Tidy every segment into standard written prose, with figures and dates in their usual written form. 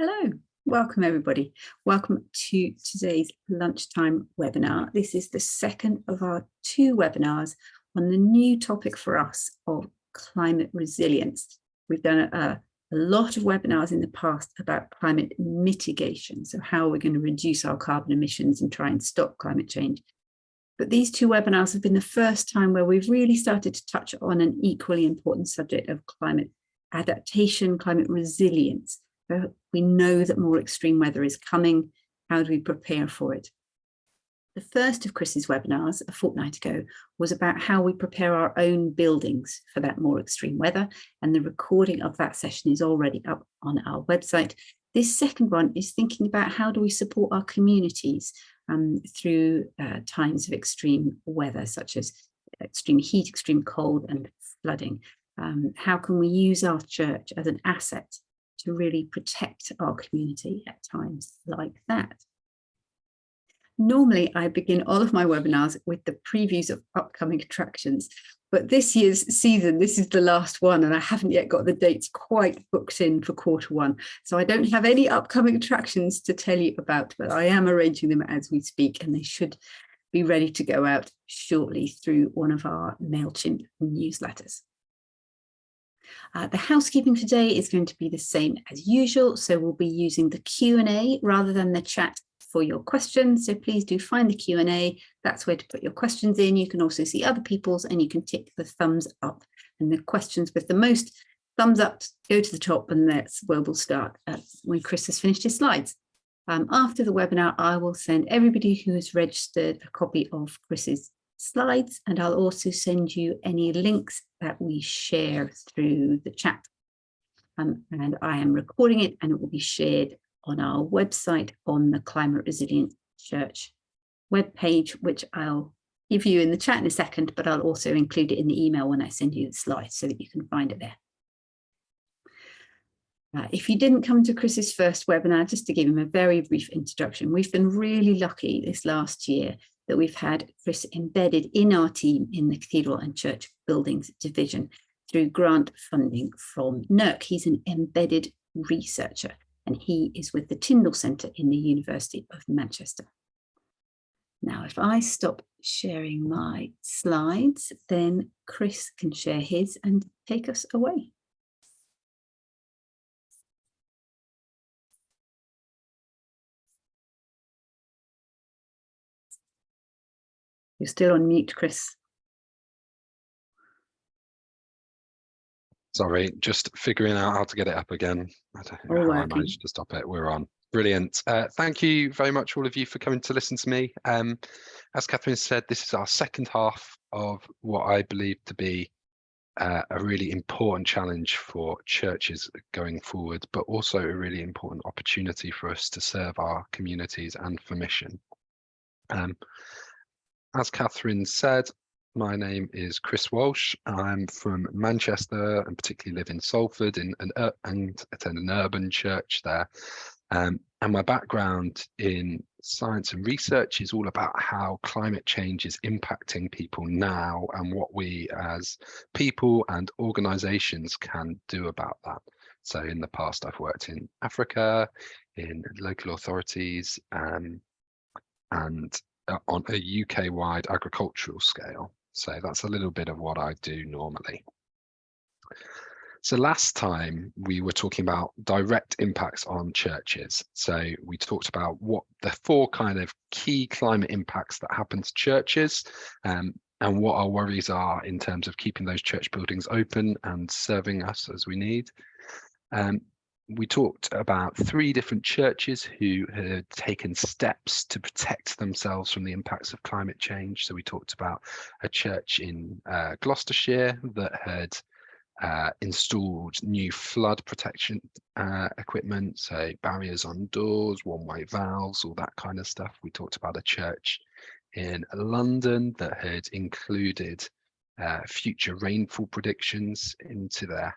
Hello, welcome everybody. Welcome to today's lunchtime webinar. This is the second of our two webinars on the new topic for us of climate resilience. We've done a lot of webinars in the past about climate mitigation, so how we're going to reduce our carbon emissions and try and stop climate change. But these two webinars have been the first time where we've really started to touch on an equally important subject of climate adaptation, climate resilience. So we know that more extreme weather is coming. How do we prepare for it? The first of Chris's webinars a fortnight ago was about how we prepare our own buildings for that more extreme weather, and the recording of that session is already up on our website. This second one is thinking about how do we support our communities through times of extreme weather, such as extreme heat, extreme cold, and flooding. How can we use our church as an asset to really protect our community at times like that? Normally, I begin all of my webinars with the previews of upcoming attractions, but this year's season, this is the last one, and I haven't yet got the dates quite booked in for Q1. So I don't have any upcoming attractions to tell you about, but I am arranging them as we speak, and they should be ready to go out shortly through one of our MailChimp newsletters. The housekeeping today is going to be the same as usual, so we'll be using the Q&A rather than the chat for your questions. So please do find the Q&A. That's where to put your questions in. You can also see other people's, and you can tick the thumbs up. And the questions with the most thumbs up go to the top, and that's where we'll start when Chris has finished his slides. After the webinar, I will send everybody who has registered a copy of Chris's slides, and I'll also send you any links that we share through the chat. And I am recording it, and it will be shared on our website on the Climate Resilient Church webpage, which I'll give you in the chat in a second, but I'll also include it in the email when I send you the slides so that you can find it there. If you didn't come to Chris's first webinar, just to give him a very brief introduction, we've been really lucky this last year that we've had Chris embedded in our team in the Cathedral and Church Buildings Division through grant funding from NERC. He's an embedded researcher, and he is with the Tyndall Centre in the University of Manchester. Now, if I stop sharing my slides, then Chris can share his and take us away. You're still on mute, Chris. Sorry, just figuring out how to get it up again. I don't know how I managed to stop it. We're on. Brilliant. Thank you very much, all of you, for coming to listen to me. As Catherine said, this is our second half of what I believe to be a really important challenge for churches going forward, but also a really important opportunity for us to serve our communities and for mission. As Catherine said, my name is Chris Walsh. I'm from Manchester and particularly live in Salford and attend an urban church there. And my background in science and research is all about how climate change is impacting people now and what we as people and organisations can do about that. So in the past, I've worked in Africa, in local authorities, and on a UK-wide agricultural scale. So that's a little bit of what I do normally. So last time we were talking about direct impacts on churches. So we talked about what the four kind of key climate impacts that happen to churches, and what our worries are in terms of keeping those church buildings open and serving us as we need. We talked about 3 different churches who had taken steps to protect themselves from the impacts of climate change. So we talked about a church in Gloucestershire that had installed new flood protection equipment, so barriers on doors, one-way valves, all that kind of stuff. We talked about a church in London that had included future rainfall predictions into their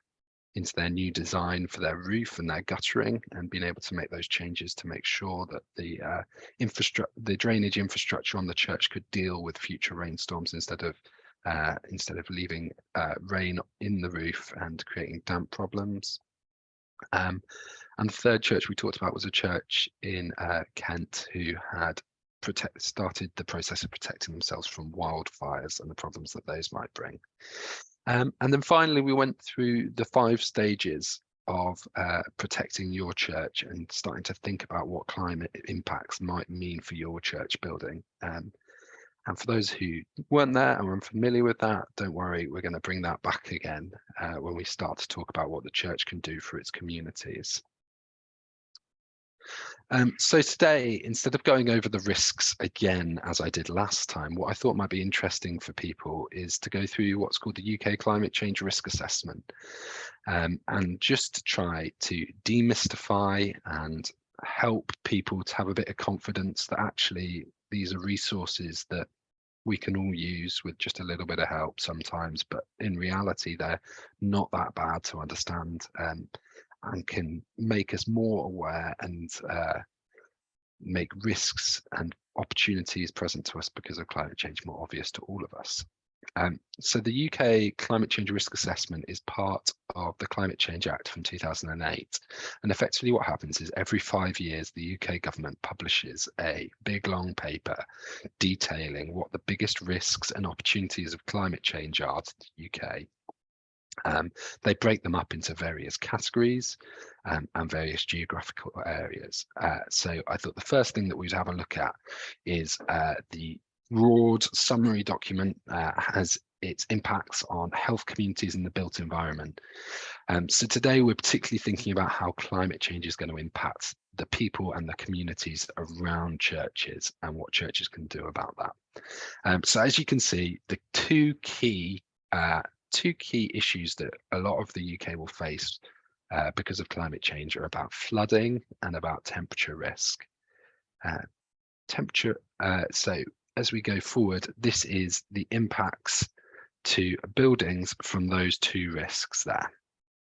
new design for their roof and their guttering, and being able to make those changes to make sure that the drainage infrastructure on the church could deal with future rainstorms instead of leaving rain in the roof and creating damp problems. And the third church we talked about was a church in Kent who had started the process of protecting themselves from wildfires and the problems that those might bring. And then finally, we went through the 5 stages of protecting your church and starting to think about what climate impacts might mean for your church building. And for those who weren't there and were unfamiliar with that, don't worry, we're going to bring that back again when we start to talk about what the church can do for its communities. So today, instead of going over the risks again, as I did last time, what I thought might be interesting for people is to go through what's called the UK Climate Change Risk Assessment, and just to try to demystify and help people to have a bit of confidence that actually these are resources that we can all use with just a little bit of help sometimes, but in reality, they're not that bad to understand. And can make us more aware and make risks and opportunities present to us because of climate change more obvious to all of us. So the UK Climate Change Risk Assessment is part of the Climate Change Act from 2008. And effectively what happens is every 5 years, the UK government publishes a big long paper detailing what the biggest risks and opportunities of climate change are to the UK. They break them up into various categories and various geographical areas. So I thought the first thing that we'd have a look at is the broad summary document has its impacts on health, communities and the built environment. So today we're particularly thinking about how climate change is going to impact the people and the communities around churches and what churches can do about that. So as you can see, the two key issues that a lot of the UK will face because of climate change are about flooding and about temperature risk. So as we go forward, this is the impacts to buildings from those 2 risks there.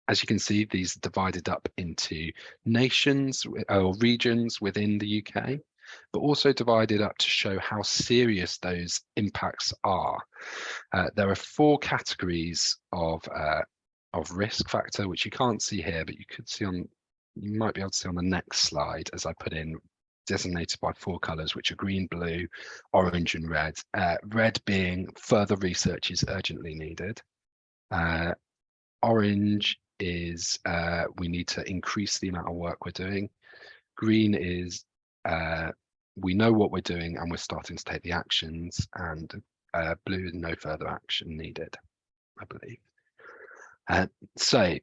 As you can see, these are divided up into nations or regions within the UK, but also divided up to show how serious those impacts are. There are 4 categories of risk factor, which you can't see here, but you might be able to see on the next slide as I put in, designated by 4 colours, which are green, blue, orange and red. Red being further research is urgently needed. Orange is we need to increase the amount of work we're doing. Green is we know what we're doing and we're starting to take the actions, and blue is no further action needed, I believe. So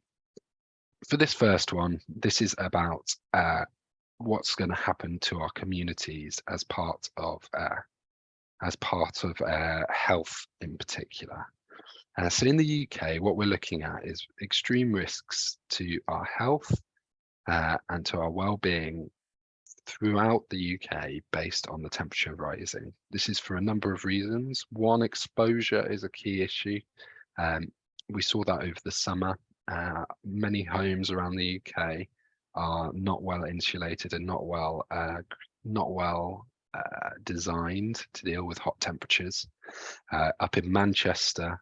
for this first one, this is about what's going to happen to our communities as part of health in particular. So in the UK, what we're looking at is extreme risks to our health and to our well-being throughout the UK based on the temperature rising. This is for a number of reasons. One, exposure is a key issue. We saw that over the summer. Many homes around the UK are not well insulated and not well designed to deal with hot temperatures. Up in Manchester,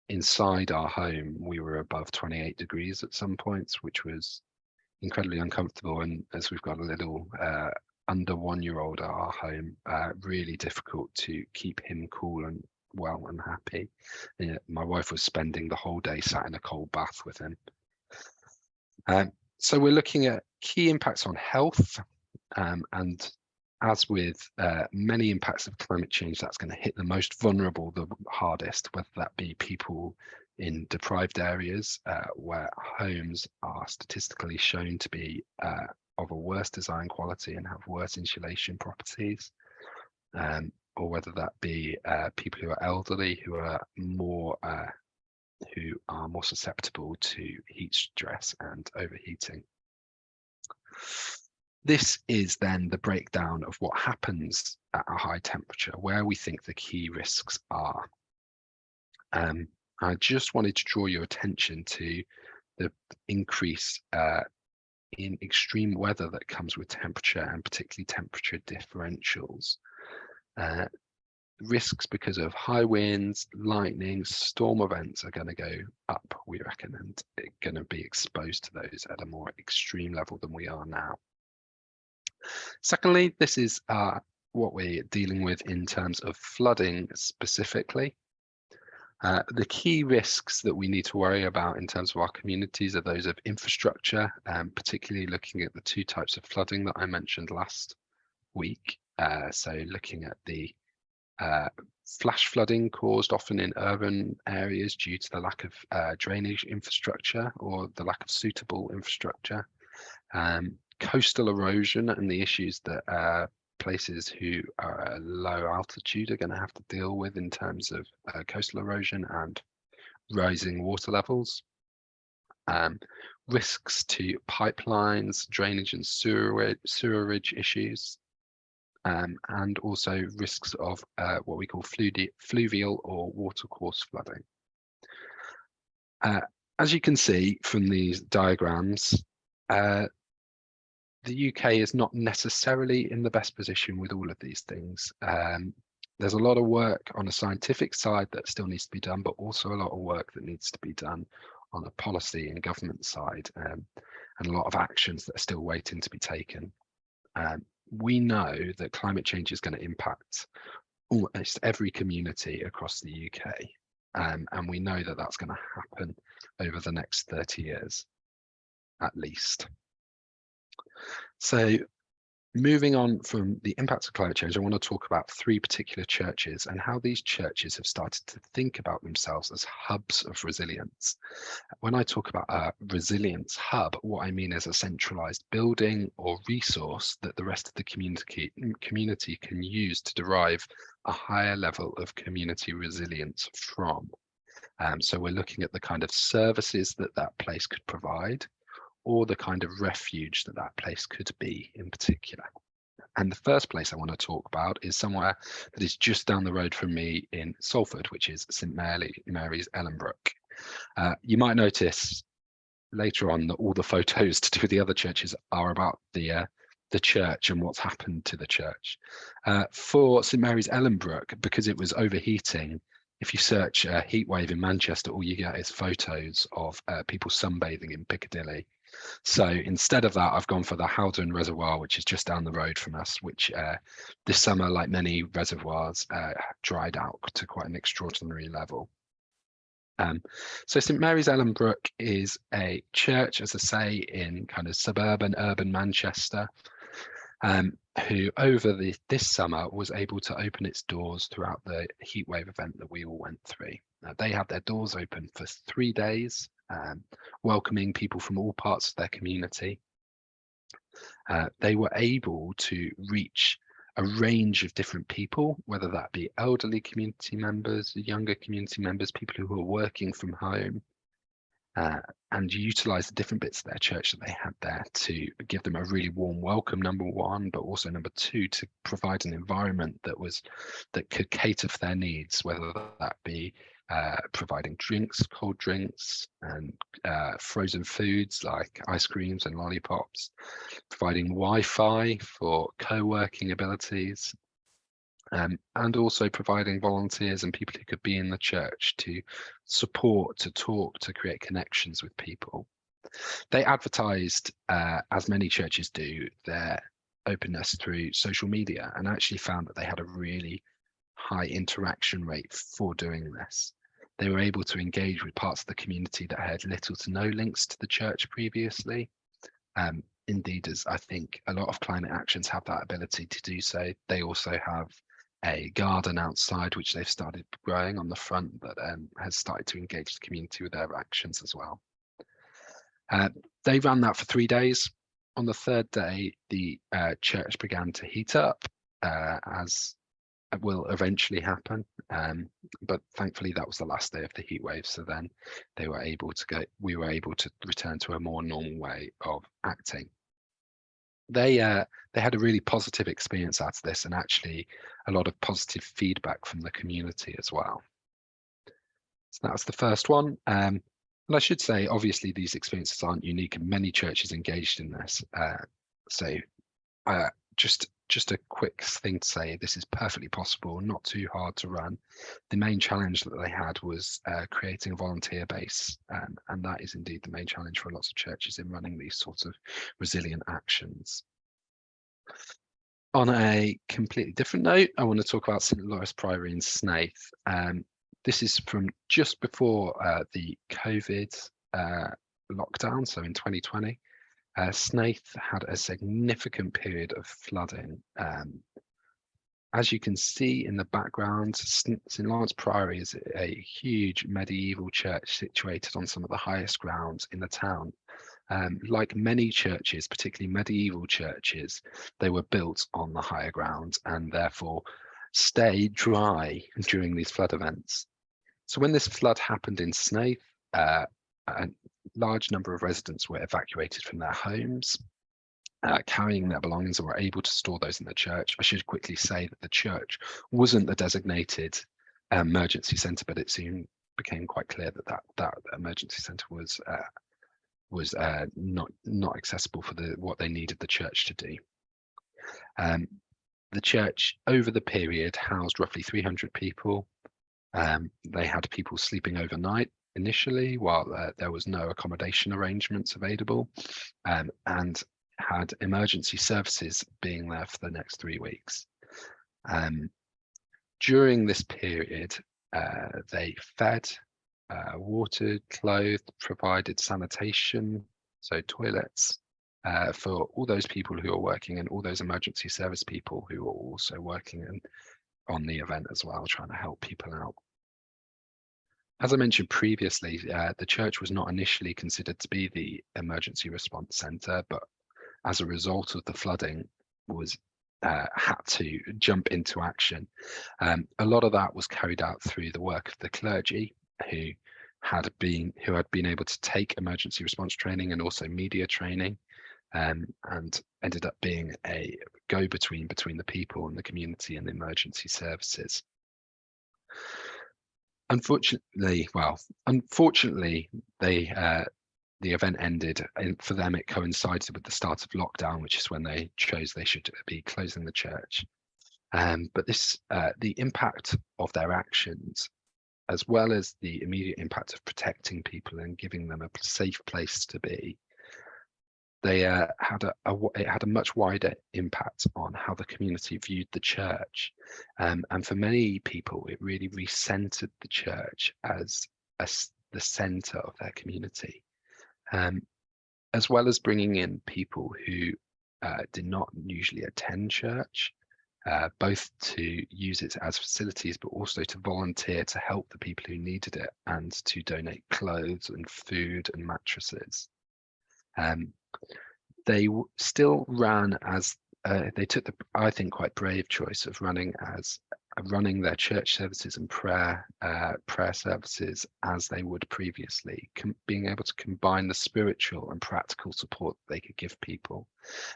inside our home, we were above 28 degrees at some points, which was incredibly uncomfortable. And as we've got a little under 1-year-old at our home, really difficult to keep him cool and well and happy. My wife was spending the whole day sat in a cold bath with him. So we're looking at key impacts on health, and as with many impacts of climate change, that's going to hit the most vulnerable the hardest, whether that be people in deprived areas where homes are statistically shown to be of a worse design quality and have worse insulation properties, or whether that be people who are elderly, who are more susceptible to heat stress and overheating. This is then the breakdown of what happens at a high temperature, where we think the key risks are. I just wanted to draw your attention to the increase in extreme weather that comes with temperature, and particularly temperature differentials. Risks because of high winds, lightning, storm events are going to go up, we reckon. taken and going to be exposed to those at a more extreme level than we are now. Secondly, this is what we're dealing with in terms of flooding specifically. The key risks that we need to worry about in terms of our communities are those of infrastructure, particularly looking at the two types of flooding that I mentioned last week. So looking at the flash flooding caused often in urban areas due to the lack of drainage infrastructure or the lack of suitable infrastructure. Coastal erosion and the issues that places who are at low altitude are going to have to deal with in terms of coastal erosion and rising water levels. Risks to pipelines, drainage and sewerage issues, and also risks of what we call fluvial or watercourse flooding. As you can see from these diagrams, the UK is not necessarily in the best position with all of these things. There's a lot of work on a scientific side that still needs to be done, but also a lot of work that needs to be done on a policy and government side, and a lot of actions that are still waiting to be taken. We know that climate change is going to impact almost every community across the UK, and we know that that's going to happen over the next 30 years, at least. So moving on from the impacts of climate change, I want to talk about three particular churches and how these churches have started to think about themselves as hubs of resilience. When I talk about a resilience hub, what I mean is a centralized building or resource that the rest of the community can use to derive a higher level of community resilience from. So we're looking at the kind of services that that place could provide, or the kind of refuge that that place could be in particular. And the first place I want to talk about is somewhere that is just down the road from me in Salford, which is St Mary's Ellenbrook. You might notice later on that all the photos to do with the other churches are about the church and what's happened to the church. For St Mary's Ellenbrook, because it was overheating, if you search a heat wave in Manchester, all you get is photos of people sunbathing in Piccadilly. So instead of that, I've gone for the Howden Reservoir, which is just down the road from us, which this summer, like many reservoirs, dried out to quite an extraordinary level. So St Mary's Ellenbrook is a church, as I say, in kind of suburban, urban Manchester, who over this summer was able to open its doors throughout the heatwave event that we all went through. They had their doors open for 3 days, welcoming people from all parts of their community. They were able to reach a range of different people, whether that be elderly community members, younger community members, people who were working from home, and utilize the different bits of their church that they had there to give them a really warm welcome, number one, but also number two, to provide an environment that could cater for their needs, whether that be providing drinks, cold drinks, and frozen foods like ice creams and lollipops, providing Wi-Fi for co-working abilities, and also providing volunteers and people who could be in the church to support, to talk, to create connections with people. They advertised, as many churches do, their openness through social media, and actually found that they had a really high interaction rate for doing this. They were able to engage with parts of the community that had little to no links to the church previously. Indeed, as I think a lot of climate actions have that ability to do so, they also have a garden outside, which they've started growing on the front, that has started to engage the community with their actions as well. They ran that for 3 days. On the third day, the church began to heat up, as will eventually happen, but thankfully that was the last day of the heat wave. So then we were able to return to a more normal way of acting. They had a really positive experience out of this, and actually a lot of positive feedback from the community as well. So that was the first one. And I should say, obviously, these experiences aren't unique, and many churches engaged in this. So just just a quick thing to say, this is perfectly possible, not too hard to run. The main challenge that they had was creating a volunteer base, and that is indeed the main challenge for lots of churches in running these sorts of resilient actions. On a completely different note, I want to talk about St Lawrence Priory in Snape. This is from just before the COVID lockdown, so in 2020. Snape had a significant period of flooding. As you can see in the background, St Lawrence Priory is a huge medieval church situated on some of the highest grounds in the town. Like many churches, particularly medieval churches, they were built on the higher ground and therefore stayed dry during these flood events. So when this flood happened in Snape, a large number of residents were evacuated from their homes, carrying their belongings, and were able to store those in the church. I should quickly say that the church wasn't the designated emergency centre, but it soon became quite clear that that emergency centre was not accessible for what they needed the church to do. The church over the period housed roughly 300 people. They had people sleeping overnight initially while there was no accommodation arrangements available, and had emergency services being there for the next 3 weeks. During this period, they fed, watered, clothed, provided sanitation, so toilets, for all those people who are working, and all those emergency service people who are also working on the event as well, trying to help people out. As I mentioned previously, the church was not initially considered to be the emergency response centre, but as a result of the flooding was had to jump into action. A lot of that was carried out through the work of the clergy, who had been able to take emergency response training and also media training, and ended up being a go-between between the people and the community and the emergency services. Unfortunately, the event ended, and for them it coincided with the start of lockdown, which is when they chose they should be closing the church. But this, the impact of their actions, as well as the immediate impact of protecting people and giving them a safe place to be, they it had a much wider impact on how the community viewed the church, and for many people it really recentered the church as the centre of their community, as well as bringing in people who did not usually attend church, both to use it as facilities, but also to volunteer to help the people who needed it and to donate clothes and food and mattresses. They still ran as they took the, I think, quite brave choice of running their church services and prayer services as they would previously, being able to combine the spiritual and practical support they could give people,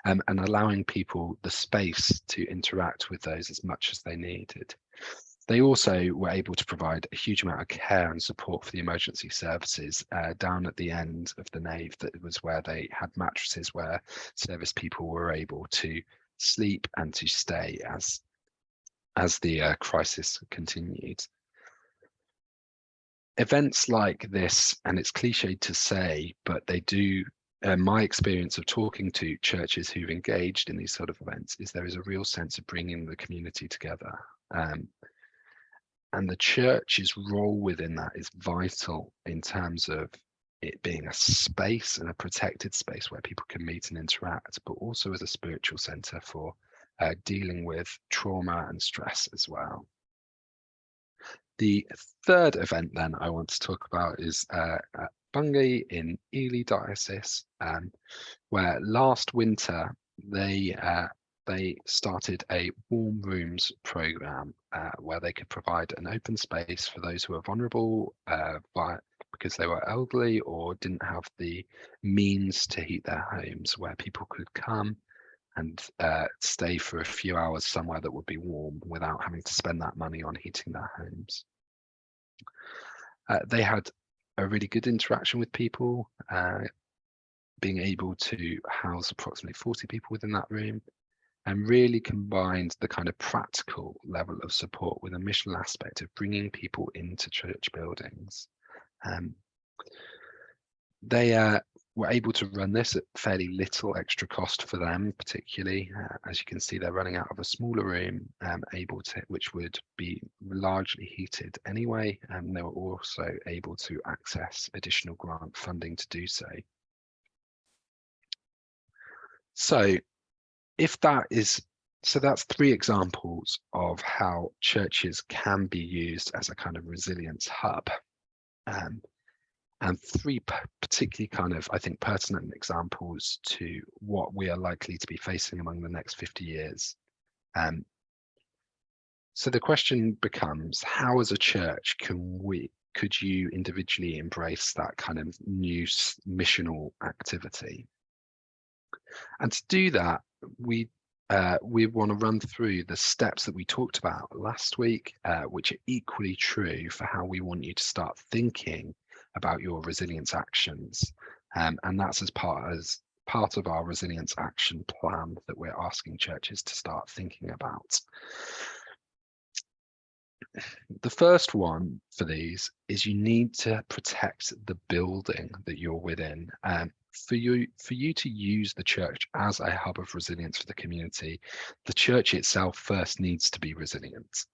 and allowing people the space to interact with those as much as they needed. They also were able to provide a huge amount of care and support for the emergency services down at the end of the nave. That was where they had mattresses where service people were able to sleep and to stay as the crisis continued. Events like this, and it's cliched to say, but they do, my experience of talking to churches who've engaged in these sort of events is there is a real sense of bringing the community together. And the church's role within that is vital in terms of it being a space and a protected space where people can meet and interact, but also as a spiritual centre for dealing with trauma and stress as well. The third event then I want to talk about is at Bungay in Ely Diocese, where last winter they started a warm rooms programme where they could provide an open space for those who are vulnerable because they were elderly or didn't have the means to heat their homes, where people could come and stay for a few hours somewhere that would be warm without having to spend that money on heating their homes. They had a really good interaction with people, being able to house approximately 40 people within that room. and really combined the kind of practical level of support with a missional aspect of bringing people into church buildings. They were able to run this at fairly little extra cost for them, particularly as you can see, they're running out of a smaller room, which would be largely heated anyway, and they were also able to access additional grant funding to do so. So that's 3 examples of how churches can be used as a kind of resilience hub. And 3 particularly kind of, I think, pertinent examples to what we are likely to be facing among the next 50 years. So the question becomes, how as a church could you individually embrace that kind of new missional activity? And to do that, we want to run through the steps that we talked about last week, which are equally true for how we want you to start thinking about your resilience actions, and that's as part of our resilience action plan that we're asking churches to start thinking about. The first one for these is you need to protect the building that you're within. For you to use the church as a hub of resilience for the community, the church itself first needs to be resilient.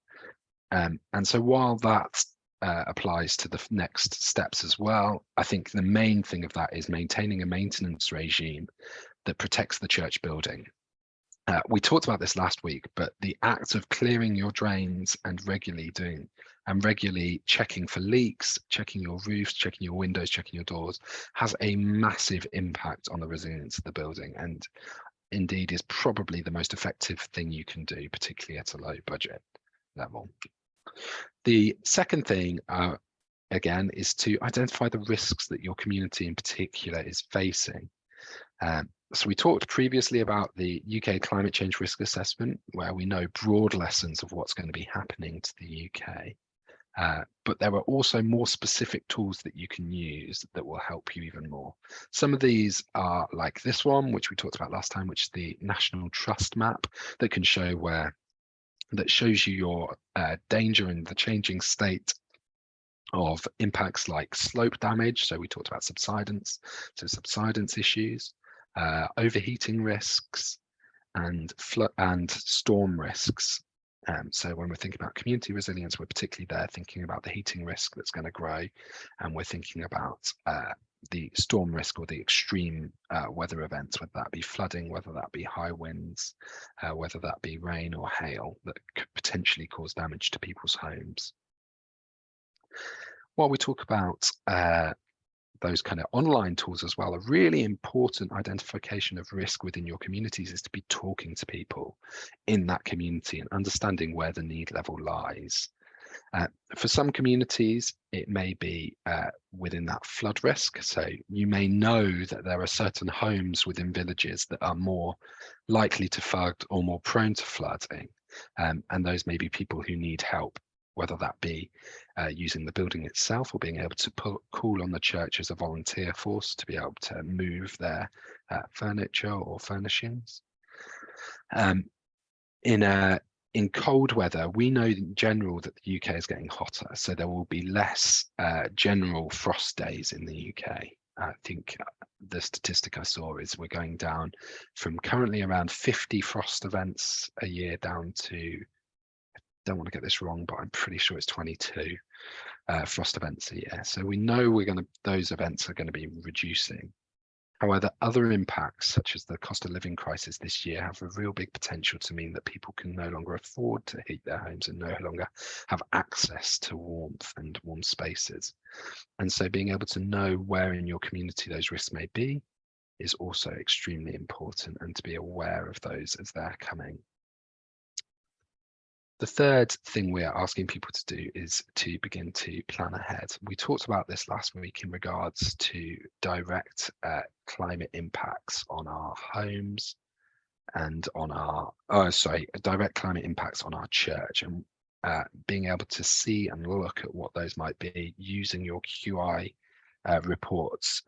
And so while that applies to the next steps as well, I think the main thing of that is maintaining a maintenance regime that protects the church building. We talked about this last week, but the act of clearing your drains and regularly checking for leaks, checking your roofs, checking your windows, checking your doors, has a massive impact on the resilience of the building, and indeed is probably the most effective thing you can do, particularly at a low budget level. The second thing, again, is to identify the risks that your community in particular is facing. So we talked previously about the UK climate change risk assessment, where we know broad lessons of what's going to be happening to the UK. But there are also more specific tools that you can use that will help you even more. Some of these are like this one, which we talked about last time, which is the National Trust Map that can show that shows you your danger in the changing state of impacts like slope damage. So we talked about subsidence, so subsidence issues, overheating risks, and flood and storm risks. So when we're thinking about community resilience, we're particularly there thinking about the heating risk that's going to grow, and we're thinking about the storm risk or the extreme weather events, whether that be flooding, whether that be high winds, whether that be rain or hail that could potentially cause damage to people's homes. While we talk about those kind of online tools as well, a really important identification of risk within your communities is to be talking to people in that community and understanding where the need level lies. For some communities, it may be within that flood risk. So you may know that there are certain homes within villages that are more likely to flood or more prone to flooding. And those may be people who need help, whether that be using the building itself or being able to call on the church as a volunteer force to be able to move their furniture or furnishings. In cold weather, we know in general that the UK is getting hotter, so there will be less general frost days in the UK. I think the statistic I saw is we're going down from currently around 50 frost events a year down to, I don't want to get this wrong, but I'm pretty sure it's 22 frost events a year. So we know those events are going to be reducing. However, other impacts, such as the cost of living crisis this year, have a real big potential to mean that people can no longer afford to heat their homes and no longer have access to warmth and warm spaces. And so being able to know where in your community those risks may be is also extremely important, and to be aware of those as they're coming. The third thing we are asking people to do is to begin to plan ahead. We talked about this last week in regards to direct climate impacts on our homes and on direct climate impacts on our church, and being able to see and look at what those might be using your QI reports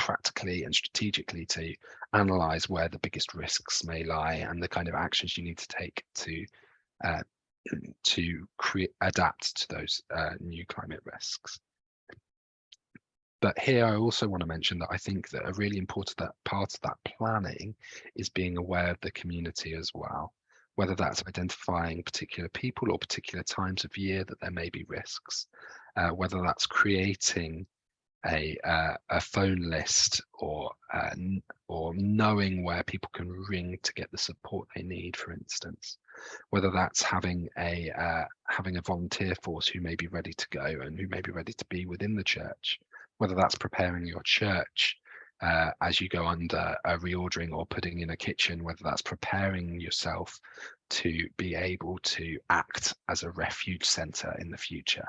practically and strategically to analyze where the biggest risks may lie and the kind of actions you need to take to adapt to those new climate risks. But here I also want to mention that I think that a really important part of that planning is being aware of the community as well, whether that's identifying particular people or particular times of year that there may be risks, whether that's creating a phone list or knowing where people can ring to get the support they need, for instance, whether that's having a volunteer force who may be ready to go and who may be ready to be within the church, whether that's preparing your church as you go under a reordering or putting in a kitchen, whether that's preparing yourself to be able to act as a refuge centre in the future.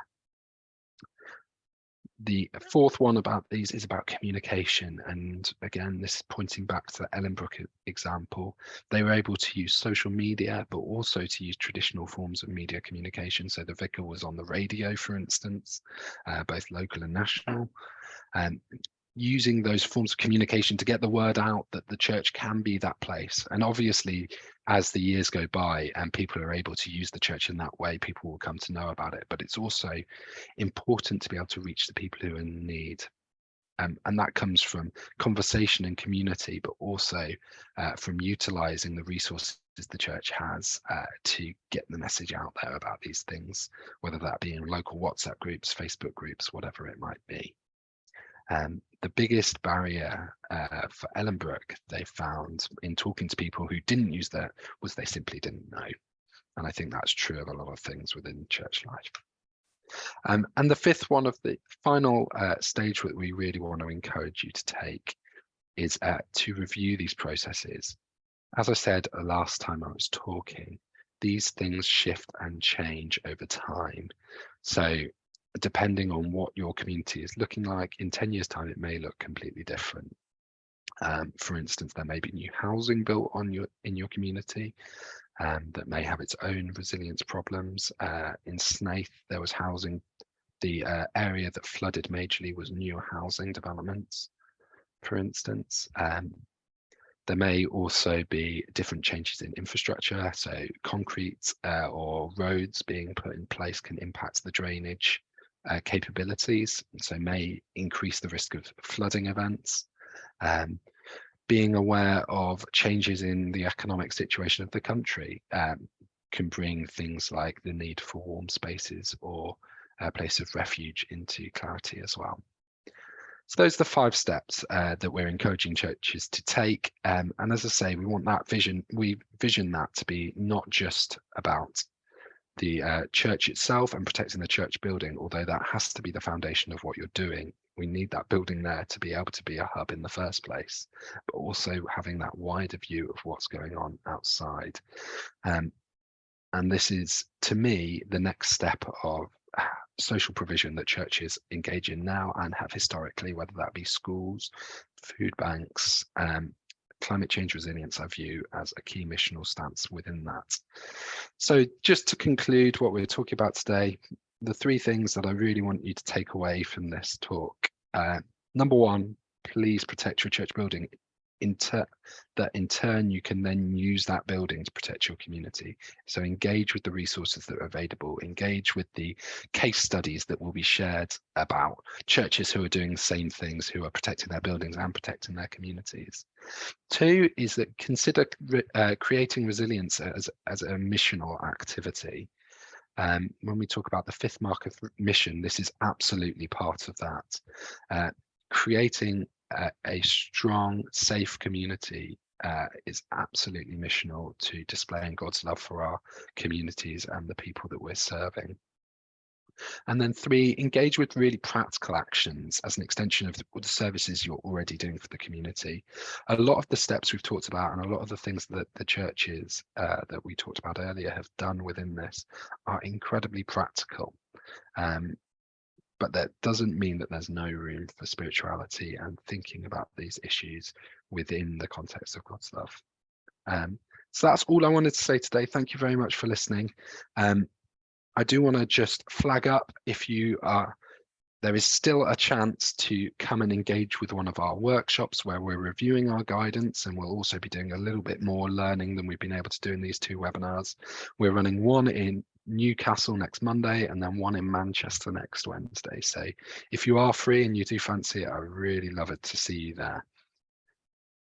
The fourth one about these is about communication, and again, this is pointing back to the Ellenbrook example. They were able to use social media, but also to use traditional forms of media communication. So the vicar was on the radio, for instance, both local and national, and using those forms of communication to get the word out that the church can be that place. And obviously, as the years go by and people are able to use the church in that way, people will come to know about it. But it's also important to be able to reach the people who are in need. And that comes from conversation and community, but also from utilising the resources the church has to get the message out there about these things, whether that be in local WhatsApp groups, Facebook groups, whatever it might be. The biggest barrier for Ellenbrook, they found in talking to people who didn't use that, was they simply didn't know. And I think that's true of a lot of things within church life. And the fifth one, of the final stage that we really want to encourage you to take, is to review these processes. As I said last time I was talking, these things shift and change over time. So depending on what your community is looking like, in 10 years' time, it may look completely different. For instance, there may be new housing built in your community that may have its own resilience problems. In Snape, there was housing. The area that flooded majorly was new housing developments, for instance. There may also be different changes in infrastructure, so concrete or roads being put in place can impact the drainage capabilities, so may increase the risk of flooding events. Being aware of changes in the economic situation of the country can bring things like the need for warm spaces or a place of refuge into clarity as well. So those are the 5 steps that we're encouraging churches to take. And as I say, we want that vision, we vision that to be not just about the church itself and protecting the church building, although that has to be the foundation of what you're doing. We need that building there to be able to be a hub in the first place, but also having that wider view of what's going on outside. And this is, to me, the next step of social provision that churches engage in now and have historically, whether that be schools, food banks, climate change resilience, I view as a key missional stance within that. So just to conclude what we're talking about today, the 3 things that I really want you to take away from this talk. Number 1, please protect your church building. In turn, you can then use that building to protect your community. So engage with the resources that are available, engage with the case studies that will be shared about churches who are doing the same things, who are protecting their buildings and protecting their communities. 2 is that consider creating resilience as a missional activity. When we talk about the 5th mark of mission, this is absolutely part of that. Creating a strong, safe community is absolutely missional to displaying God's love for our communities and the people that we're serving. And then 3, engage with really practical actions as an extension of the services you're already doing for the community. A lot of the steps we've talked about and a lot of the things that the churches that we talked about earlier have done within this are incredibly practical. But that doesn't mean that there's no room for spirituality and thinking about these issues within the context of God's love. So that's all I wanted to say today. Thank you very much for listening. I do want to just flag up, if you are there is still a chance to come and engage with one of our workshops where we're reviewing our guidance, and we'll also be doing a little bit more learning than we've been able to do in these 2 webinars. We're running one in Newcastle next Monday and then one in Manchester next Wednesday. So if you are free and you do fancy it, I'd really love it to see you there.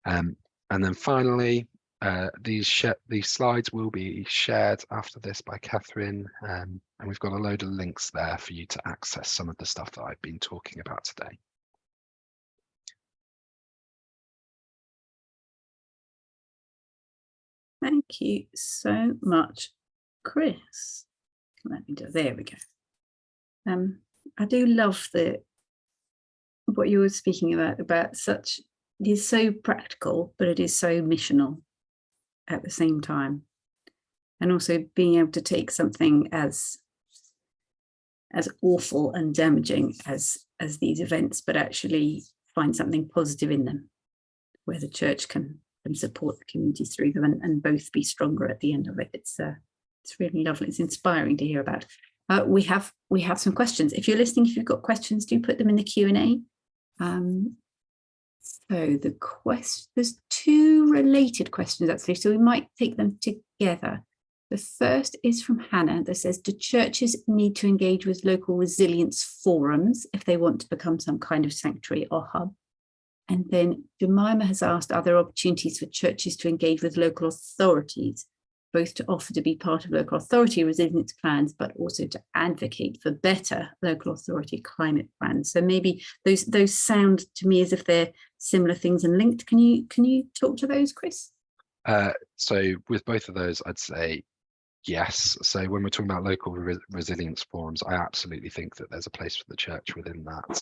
And then finally, these slides will be shared after this by Catherine, and we've got a load of links there for you to access some of the stuff that I've been talking about today. Thank you so much, Chris. Let me do, there we go. I do love what you were speaking about such, it is so practical, but it is so missional at the same time. And also being able to take something as awful and damaging as these events, but actually find something positive in them, where the church can support the community through them and both be stronger at the end of it. It's really lovely. It's inspiring to hear about. We have some questions. If you're listening, if you've got questions, do put them in the Q&A. So there's 2 related questions actually, so we might take them together. The first is from Hannah that says, do churches need to engage with local resilience forums if they want to become some kind of sanctuary or hub? And then Jemima has asked, are there opportunities for churches to engage with local authorities, both to offer to be part of local authority resilience plans, but also to advocate for better local authority climate plans? So maybe those sound to me as if they're similar things and linked. Can you talk to those, Chris? So with both of those, I'd say yes. So when we're talking about local resilience forums, I absolutely think that there's a place for the church within that.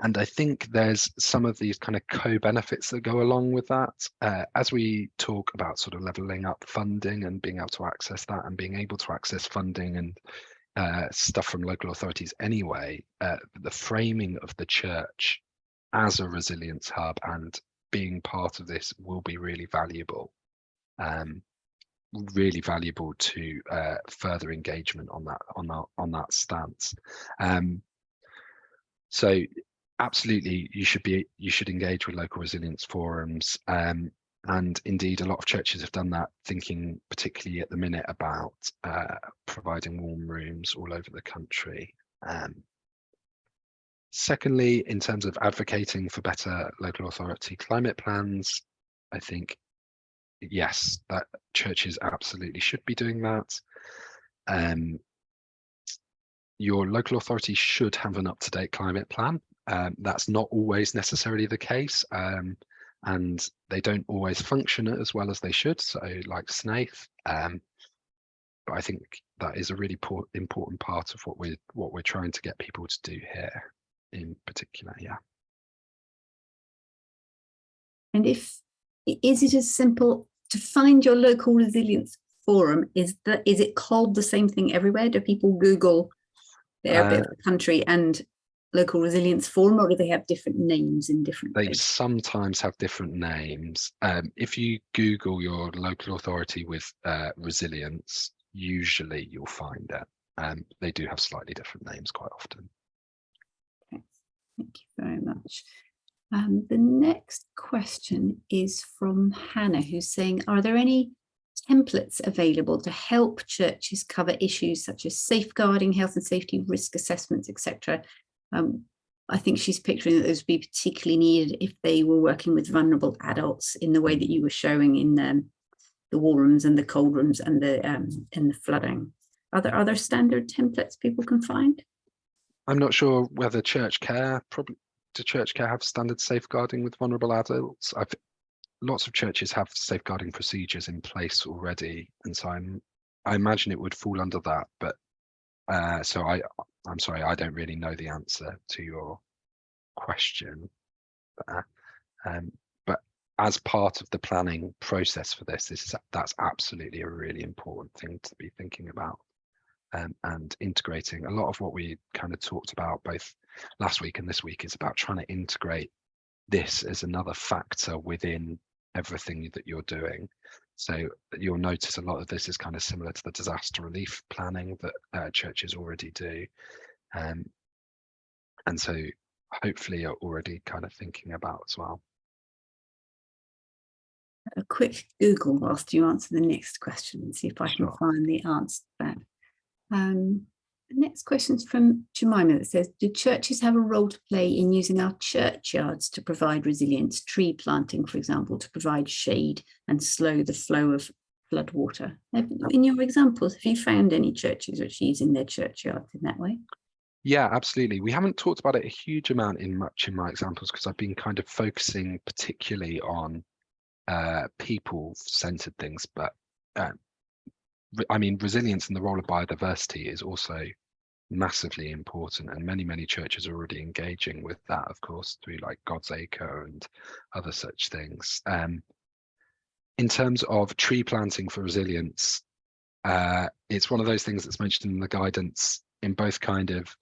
And I think there's some of these kind of co-benefits that go along with that. As we talk about sort of levelling up funding and being able to access that and being able to access funding and stuff from local authorities anyway, the framing of the church as a resilience hub and being part of this will be really valuable. Really valuable to further engagement on that stance. So absolutely, you should engage with local resilience forums, and indeed a lot of churches have done that, thinking particularly at the minute about providing warm rooms all over the country. Secondly, in terms of advocating for better local authority climate plans, I think yes, that churches absolutely should be doing that. Your local authority should have an up-to-date climate plan. That's not always necessarily the case, and they don't always function as well as they should, so like Snape. But I think that is a really important part of what we're trying to get people to do here in particular. Yeah. And is it as simple to find your local resilience forum? Is it called the same thing everywhere? Do people Google their bit of the country and local resilience forum, or do they have different names in different places? They sometimes have different names. If you Google your local authority with resilience, usually you'll find it. They do have slightly different names quite often. Okay. Thank you very much. The next question is from Hannah, who's saying, are there any templates available to help churches cover issues such as safeguarding, health and safety, risk assessments, etc.? I think she's picturing that those would be particularly needed if they were working with vulnerable adults in the way that you were showing in the war rooms and the cold rooms and the flooding. Are there standard templates people can find? I'm not sure whether church care, probably, do church care have standard safeguarding with vulnerable adults? Lots of churches have safeguarding procedures in place already, and so I imagine it would fall under that. But so I'm sorry, I don't really know the answer to your question. But as part of the planning process for this, that's absolutely a really important thing to be thinking about. And integrating a lot of what we kind of talked about both last week and this week is about trying to integrate this as another factor within everything that you're doing. So you'll notice a lot of this is kind of similar to the disaster relief planning that churches already do. And so hopefully you're already kind of thinking about as well. A quick Google whilst you answer the next question and see if I can Sure. find the answer to that. The next question is from Jemima that says, do churches have a role to play in using our churchyards to provide resilience, tree planting, for example, to provide shade and slow the flow of flood water? In your examples, have you found any churches which are using their churchyards in that way? Yeah, absolutely. We haven't talked about it a huge amount in my examples because I've been kind of focusing particularly on people-centered things, but I mean, resilience and the role of biodiversity is also massively important, and many churches are already engaging with that, of course, through like God's Acre and other such things. In terms of tree planting for resilience, it's one of those things that's mentioned in the guidance in both kind of,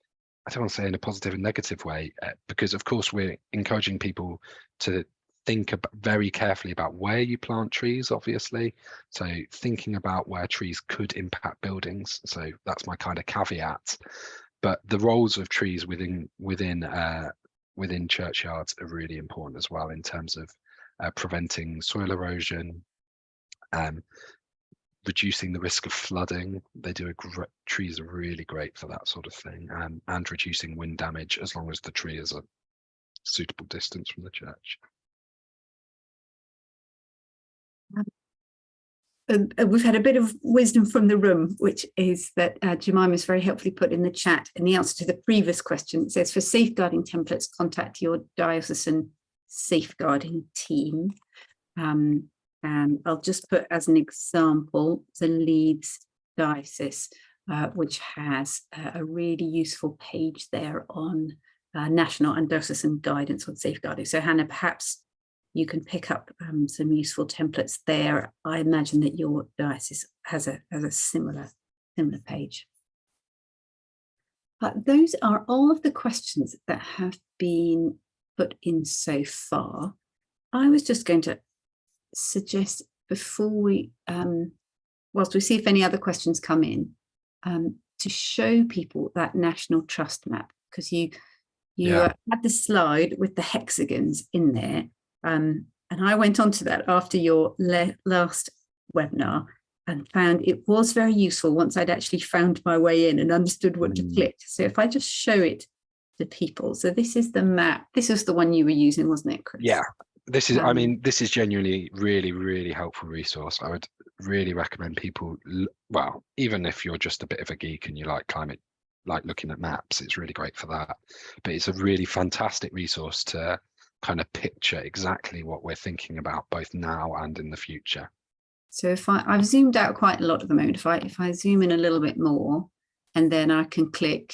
I don't want to say in a positive and negative way, because of course we're encouraging people to think very carefully about where you plant trees, obviously. So thinking about where trees could impact buildings. So that's my kind of caveat. But the roles of trees within churchyards are really important as well in terms of preventing soil erosion, reducing the risk of flooding. They do trees are really great for that sort of thing, and reducing wind damage as long as the tree is a suitable distance from the church. We've had a bit of wisdom from the room, which is that Jemima's very helpfully put in the chat. In the answer to the previous question, it says, for safeguarding templates, contact your diocesan safeguarding team. And I'll just put as an example, the Leeds Diocese, which has a really useful page there on national and diocesan guidance on safeguarding. So Hannah, perhaps you can pick up some useful templates there. I imagine that your diocese has a similar page. But those are all of the questions that have been put in so far. I was just going to suggest before we, whilst we see if any other questions come in, to show people that National Trust map, because you had the slide with the hexagons in there. And I went on to that after your last webinar and found it was very useful once I'd actually found my way in and understood what to click. So if I just show it to people. So this is the map. This is the one you were using, wasn't it, Chris? Yeah, this is, I mean, this is genuinely really helpful resource. I would really recommend people, well, even if you're just a bit of a geek and you like climate, like looking at maps, it's really great for that. But it's a really fantastic resource to kind of picture exactly what we're thinking about both now and in the future. So if I've zoomed out quite a lot at the moment, if I zoom in a little bit more, and then I can click,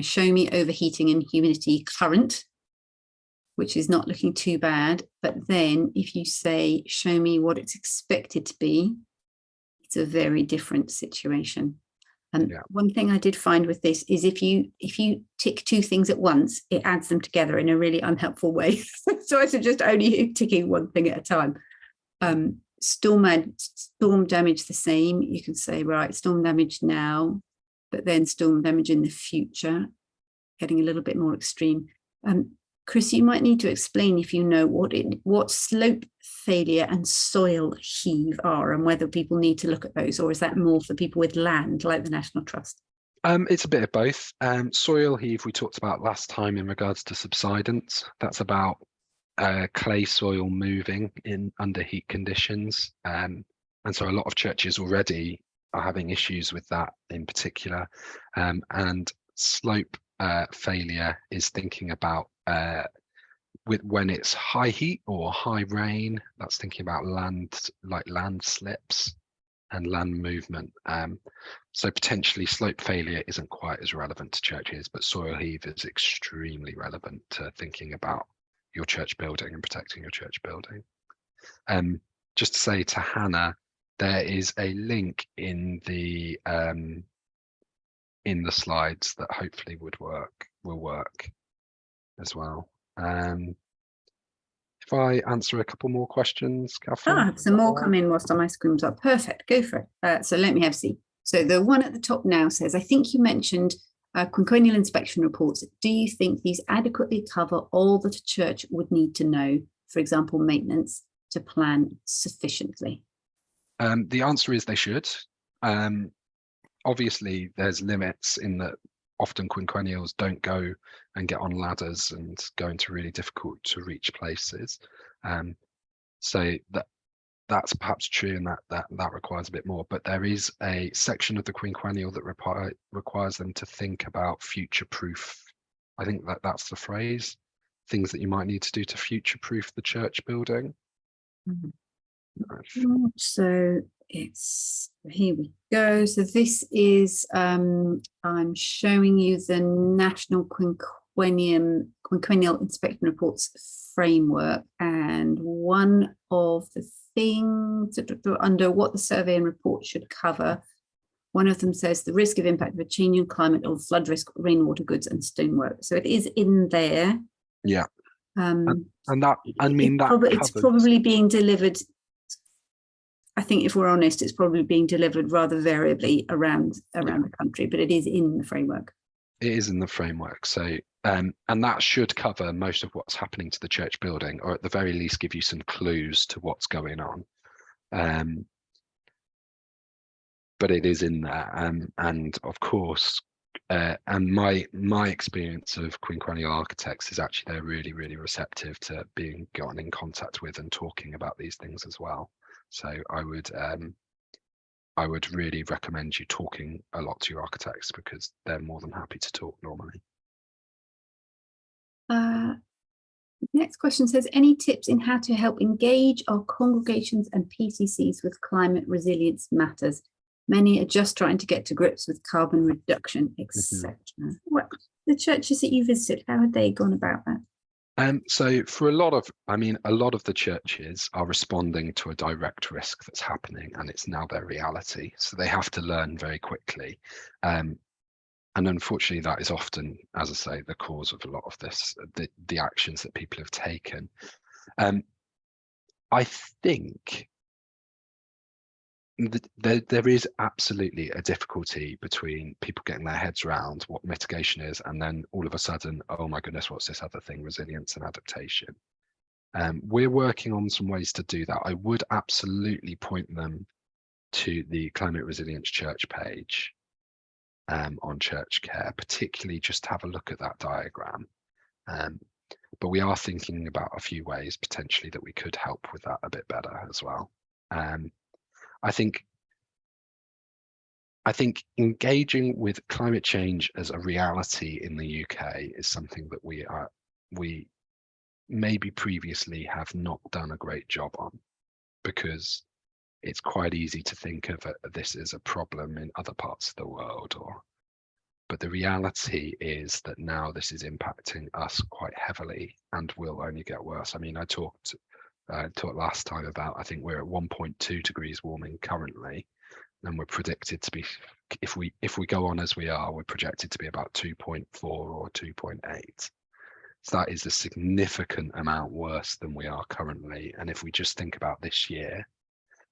show me overheating and humidity current, which is not looking too bad. But then if you say, show me what it's expected to be, it's a very different situation. And one thing I did find with this is if you tick two things at once, it adds them together in a really unhelpful way. So I suggest only ticking one thing at a time. Storm damage the same. You can say, right, storm damage now, but then storm damage in the future, getting a little bit more extreme. Chris, you might need to explain if you know what slope failure and soil heave are and whether people need to look at those, or is that more for people with land like the National Trust? It's a bit of both. Soil heave we talked about last time in regards to subsidence. That's about clay soil moving in under heat conditions. And so a lot of churches already are having issues with that in particular. And slope failure is thinking about with when it's high heat or high rain. That's thinking about landslips and land movement. So potentially slope failure isn't quite as relevant to churches, but soil heave is extremely relevant to thinking about your church building and protecting your church building. Just to say to Hannah, there is a link in the slides that hopefully will work as well. If I answer a couple more questions, Catherine. Some more come in whilst my screen's up. Perfect, go for it. So let me have a see. So the one at the top now says, I think you mentioned Quinquennial inspection reports. Do you think these adequately cover all that a church would need to know, for example, maintenance, to plan sufficiently? The answer is they should. Obviously, there's limits in that often quinquennials don't go and get on ladders and go into really difficult to reach places. So that's perhaps true, and that requires a bit more. But there is a section of the quinquennial that requires them to think about future-proof. I think that's the phrase. Things that you might need to do to future-proof the church building. So it's, here we go. So this is, I'm showing you the National Quinquennial Inspection Reports Framework, and one of the things under what the survey and report should cover, one of them says the risk of impact of a changing climate or flood risk, rainwater goods and stonework. So it is in there. Yeah. And that, I mean, it's probably being delivered. I think if we're honest, it's probably being delivered rather variably around the country, but it is in the framework. It is in the framework. So, and that should cover most of what's happening to the church building, or at the very least give you some clues to what's going on. But it is in there, and of course, and my experience of quinquennial architects is actually they're really, really receptive to being gotten in contact with and talking about these things as well. So I would really recommend you talking a lot to your architects, because they're more than happy to talk normally. Next question says, any tips in how to help engage our congregations and PCCs with climate resilience matters? Many are just trying to get to grips with carbon reduction, etc. What the churches that you visited, how had they gone about that? So for a lot of the churches are responding to a direct risk that's happening, and it's now their reality. So they have to learn very quickly. And unfortunately, that is often, as I say, the cause of a lot of this, the actions that people have taken. I think there is absolutely a difficulty between people getting their heads around what mitigation is, and then all of a sudden, oh my goodness, what's this other thing, resilience and adaptation? We're working on some ways to do that. I would absolutely point them to the Climate Resilience Church page on Church Care, particularly just to have a look at that diagram. But we are thinking about a few ways potentially that we could help with that a bit better as well. I think engaging with climate change as a reality in the UK is something that we maybe previously have not done a great job on, because it's quite easy to think of this as a problem in other parts of the world, but the reality is that now this is impacting us quite heavily and will only get worse. I mean, I talked last time about, I think we're at 1.2 degrees warming currently, and we're predicted to be, if we go on as we are, we're projected to be about 2.4 or 2.8. So that is a significant amount worse than we are currently. And if we just think about this year,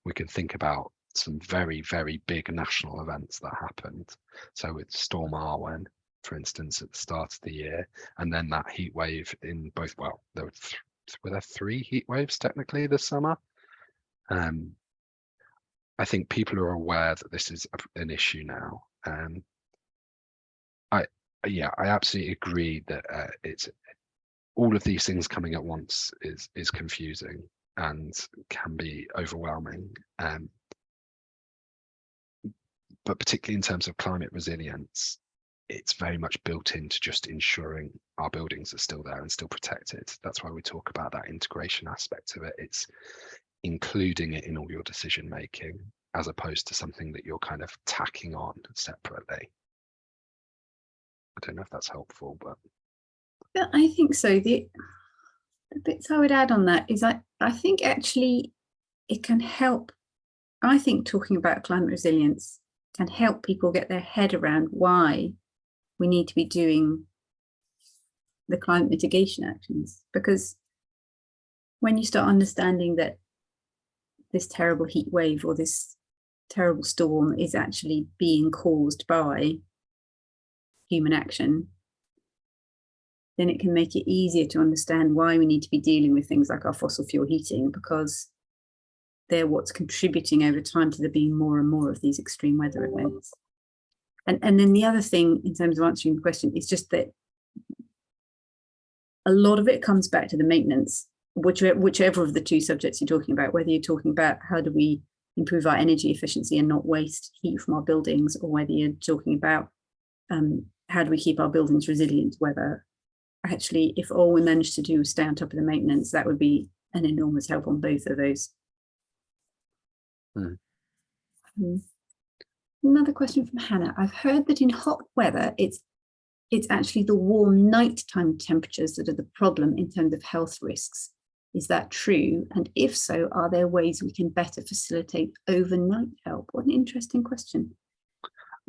we can think about some very, very big national events that happened. So with Storm Arwen, for instance, at the start of the year, and then that heat wave in both, well, were there 3 heat waves technically this summer? I think people are aware that this is an issue now. I absolutely agree that it's all of these things coming at once is confusing and can be overwhelming. But particularly in terms of climate resilience, it's very much built into just ensuring our buildings are still there and still protected. That's why we talk about that integration aspect of it. It's including it in all your decision making, as opposed to something that you're kind of tacking on separately. I don't know if that's helpful, but yeah, I think so. The bits I would add on that is I think actually it can help. I think talking about climate resilience can help people get their head around why we need to be doing the climate mitigation actions. Because when you start understanding that this terrible heat wave or this terrible storm is actually being caused by human action, then it can make it easier to understand why we need to be dealing with things like our fossil fuel heating, because they're what's contributing over time to there being more and more of these extreme weather events. And then the other thing in terms of answering the question is just that a lot of it comes back to the maintenance, whichever of the two subjects you're talking about, whether you're talking about how do we improve our energy efficiency and not waste heat from our buildings, or whether you're talking about how do we keep our buildings resilient to weather. Actually, if all we manage to do is stay on top of the maintenance, that would be an enormous help on both of those. Another question from Hannah. I've heard that in hot weather, it's actually the warm nighttime temperatures that are the problem in terms of health risks. Is that true? And if so, are there ways we can better facilitate overnight help? What an interesting question.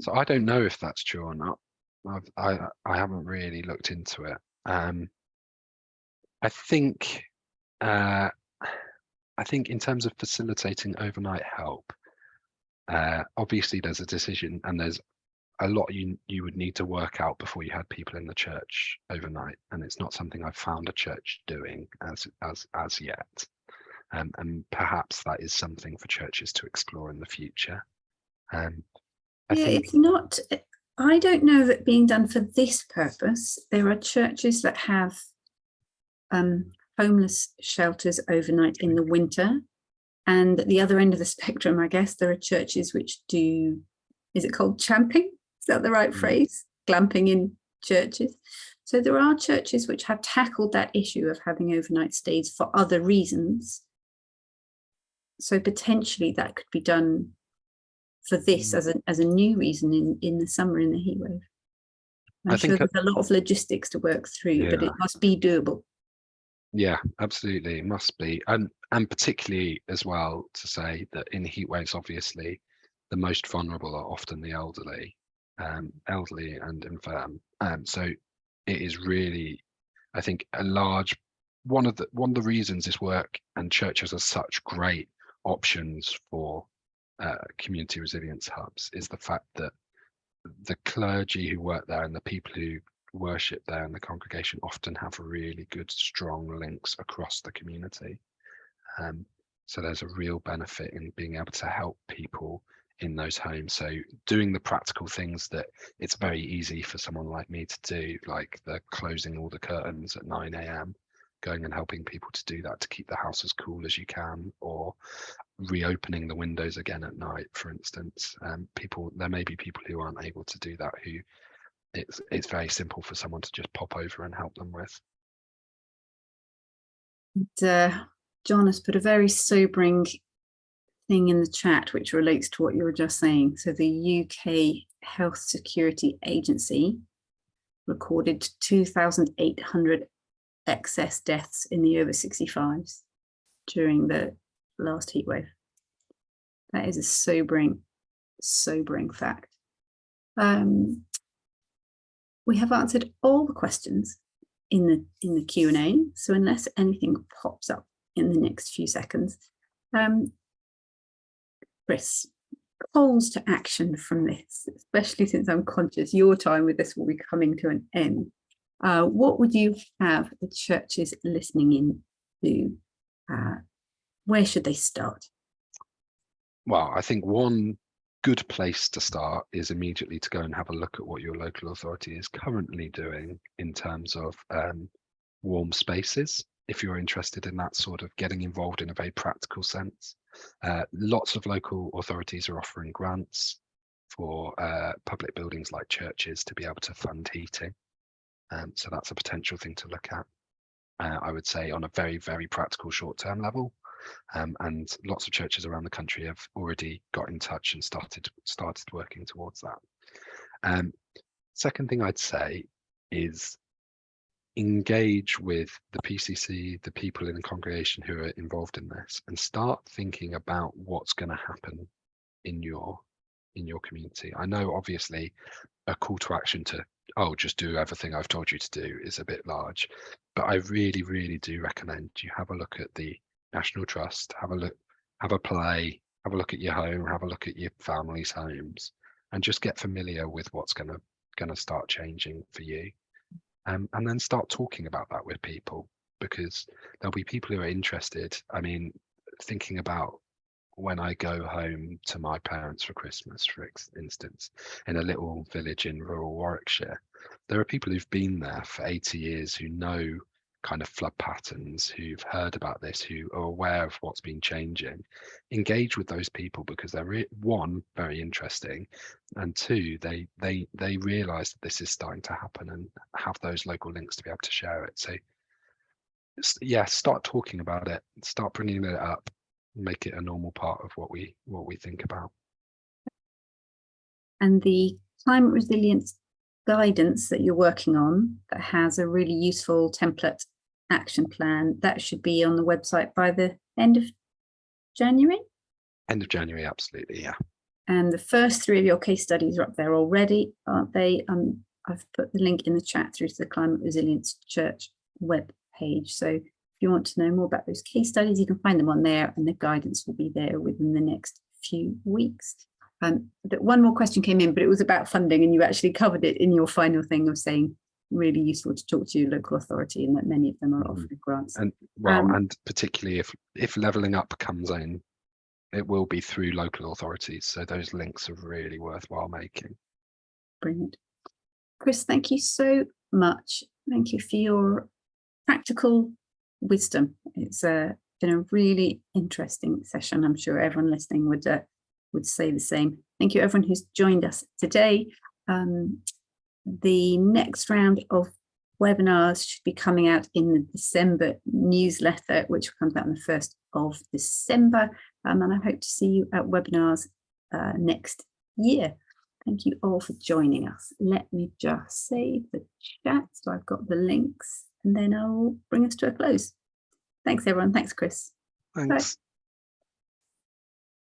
So I don't know if that's true or not. I haven't really looked into it. I think in terms of facilitating overnight help, obviously there's a decision and there's a lot you would need to work out before you had people in the church overnight, and it's not something I've found a church doing as yet. And perhaps that is something for churches to explore in the future. I think it's not. I don't know of it being done for this purpose. There are churches that have homeless shelters overnight in the winter, and at the other end of the spectrum, I guess there are churches which do. Is it called champing? Is that the right phrase? Glamping in churches. So there are churches which have tackled that issue of having overnight stays for other reasons. So potentially that could be done for this as a new reason in the summer in the heat wave. I'm sure there's a lot of logistics to work through, but it must be doable. Yeah, absolutely, it must be, and particularly as well to say that in heat waves, obviously, the most vulnerable are often the elderly and infirm. So it is really, I think, a large one of the reasons this work and churches are such great options for community resilience hubs is the fact that the clergy who work there and the people who worship there in the congregation often have really good, strong links across the community. So there's a real benefit in being able to help people in those homes. So doing the practical things that it's very easy for someone like me to do, like the closing all the curtains at 9 a.m, going and helping people to do that to keep the house as cool as you can, or reopening the windows again at night, for instance. There may be people who aren't able to do that, who it's very simple for someone to just pop over and help them with. John has put a very sobering thing in the chat which relates to what you were just saying. So the UK Health Security Agency recorded 2,800 excess deaths in the over 65s during the last heat wave. That is a sobering fact. We have answered all the questions in the Q&A, so unless anything pops up in the next few seconds, Chris, calls to action from this, especially since I'm conscious your time with this will be coming to an end. What would you have the churches listening in do? Where should they start? Well, I think one good place to start is immediately to go and have a look at what your local authority is currently doing in terms of warm spaces, if you're interested in that sort of getting involved in a very practical sense. Lots of local authorities are offering grants for public buildings like churches to be able to fund heating. So that's a potential thing to look at, I would say, on a very, very practical short-term level. And lots of churches around the country have already got in touch and started working towards that. Second thing I'd say is engage with the PCC, the people in the congregation who are involved in this, and start thinking about what's going to happen in your community. I know obviously a call to action to just do everything I've told you to do is a bit large, but I really, really do recommend you have a look at the National Trust, have a look at your home, have a look at your family's homes, and just get familiar with what's going to going to start changing for you? And then start talking about that with people, because there'll be people who are interested. I mean, thinking about when I go home to my parents for Christmas, for instance, in a little village in rural Warwickshire, there are people who've been there for 80 years who know kind of flood patterns, who've heard about this, who are aware of what's been changing. Engage with those people, because they're one, very interesting, and two, they realize that this is starting to happen and have those local links to be able to share it. So yeah, start talking about it, start bringing it up, make it a normal part of what we think about. And the climate resilience guidance that you're working on, that has a really useful template action plan, that should be on the website by the end of January? End of January, absolutely, yeah. And the first 3 of your case studies are up there already, aren't they? I've put the link in the chat through to the Climate Resilience Church web page. So if you want to know more about those case studies, you can find them on there, and the guidance will be there within the next few weeks. One more question came in, but it was about funding, and you actually covered it in your final thing of saying really useful to talk to your local authority, and that many of them are offering grants. And and particularly if levelling up comes in, it will be through local authorities. So those links are really worthwhile making. Brilliant. Chris, thank you so much. Thank you for your practical wisdom. It's been a really interesting session. I'm sure everyone listening would say the same. Thank you everyone who's joined us today. The next round of webinars should be coming out in the December newsletter, which comes out on the 1st of December. And I hope to see you at webinars next year. Thank you all for joining us. Let me just save the chat so I've got the links, and then I'll bring us to a close. Thanks everyone. Thanks, Chris. Thanks. Bye.